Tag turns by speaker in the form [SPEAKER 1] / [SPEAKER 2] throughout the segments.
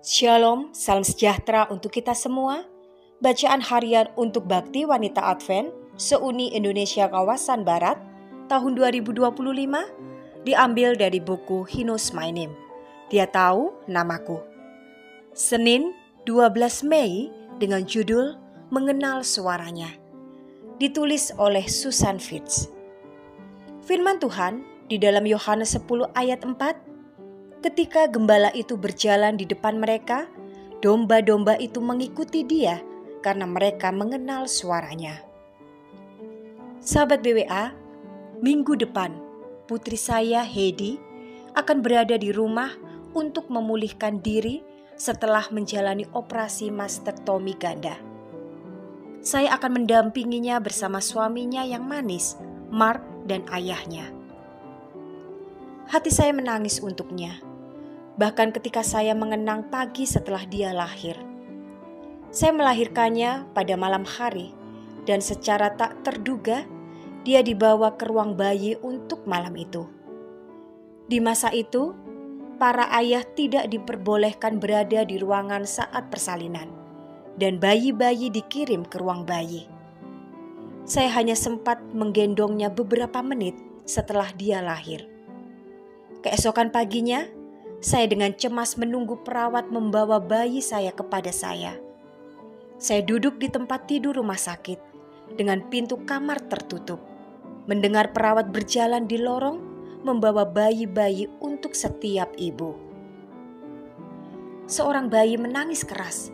[SPEAKER 1] Shalom, salam sejahtera untuk kita semua. Bacaan harian untuk Bakti Wanita Advent se-Uni Indonesia Kawasan Barat tahun 2025 diambil dari buku He Knows My Name. Dia tahu namaku. Senin 12 Mei dengan judul Mengenal Suaranya. Ditulis oleh Susan Fitz. Firman Tuhan di dalam Yohanes 10 ayat 4. Ketika gembala itu berjalan di depan mereka, domba-domba itu mengikuti dia karena mereka mengenal suaranya. Sahabat BWA, minggu depan putri saya Heidi akan berada di rumah untuk memulihkan diri setelah menjalani operasi mastektomi ganda. Saya akan mendampinginya bersama suaminya yang manis, Mark dan ayahnya. Hati saya menangis untuknya. Bahkan ketika saya mengenang pagi setelah dia lahir. Saya melahirkannya pada malam hari dan secara tak terduga dia dibawa ke ruang bayi untuk malam itu. Di masa itu, para ayah tidak diperbolehkan berada di ruangan saat persalinan dan bayi-bayi dikirim ke ruang bayi. Saya hanya sempat menggendongnya beberapa menit setelah dia lahir. Keesokan paginya, saya dengan cemas menunggu perawat membawa bayi saya kepada saya. Saya duduk di tempat tidur rumah sakit dengan pintu kamar tertutup, mendengar perawat berjalan di lorong membawa bayi-bayi untuk setiap ibu. Seorang bayi menangis keras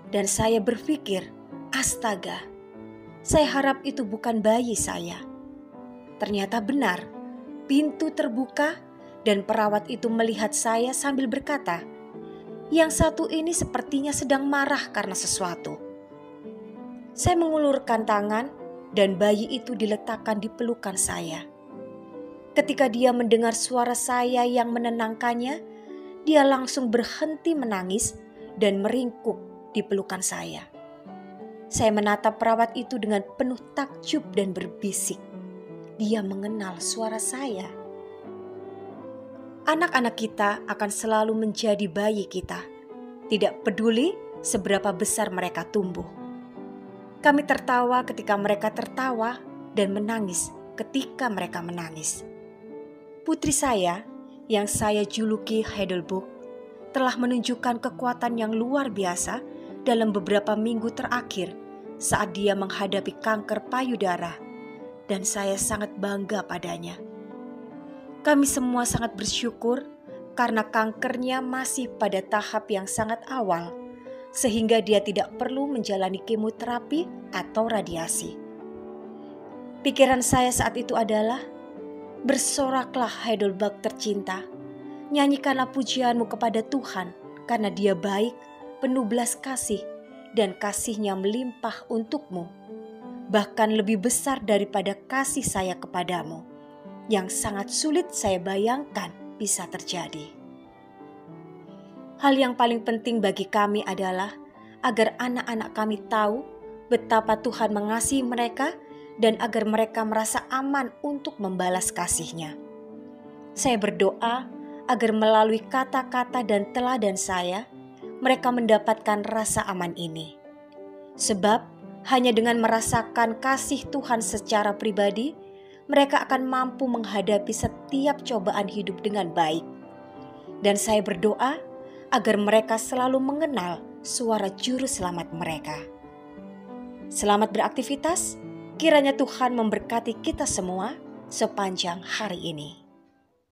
[SPEAKER 1] dan saya berpikir, astaga, saya harap itu bukan bayi saya. Ternyata benar, pintu terbuka dan perawat itu melihat saya sambil berkata, yang satu ini sepertinya sedang marah karena sesuatu. Saya mengulurkan tangan dan bayi itu diletakkan di pelukan saya. Ketika dia mendengar suara saya yang menenangkannya, dia langsung berhenti menangis dan meringkuk di pelukan saya. Saya menatap perawat itu dengan penuh takjub dan berbisik. Dia mengenal suara saya. Anak-anak kita akan selalu menjadi bayi kita, tidak peduli seberapa besar mereka tumbuh. Kami tertawa ketika mereka tertawa dan menangis ketika mereka menangis. Putri saya, yang saya juluki Heidelberg, telah menunjukkan kekuatan yang luar biasa dalam beberapa minggu terakhir saat dia menghadapi kanker payudara, dan saya sangat bangga padanya. Kami semua sangat bersyukur karena kankernya masih pada tahap yang sangat awal, sehingga dia tidak perlu menjalani kemoterapi atau radiasi. Pikiran saya saat itu adalah, bersoraklah Heidelberg tercinta, nyanyikanlah pujianmu kepada Tuhan karena dia baik, penuh belas kasih, dan kasihnya melimpah untukmu, bahkan lebih besar daripada kasih saya kepadamu, yang sangat sulit saya bayangkan bisa terjadi. Hal yang paling penting bagi kami adalah agar anak-anak kami tahu betapa Tuhan mengasihi mereka dan agar mereka merasa aman untuk membalas kasih-Nya. Saya berdoa agar melalui kata-kata dan teladan saya, mereka mendapatkan rasa aman ini. Sebab hanya dengan merasakan kasih Tuhan secara pribadi, mereka akan mampu menghadapi setiap cobaan hidup dengan baik. Dan saya berdoa agar mereka selalu mengenal suara juru selamat mereka. Selamat beraktivitas, kiranya Tuhan memberkati kita semua sepanjang hari ini.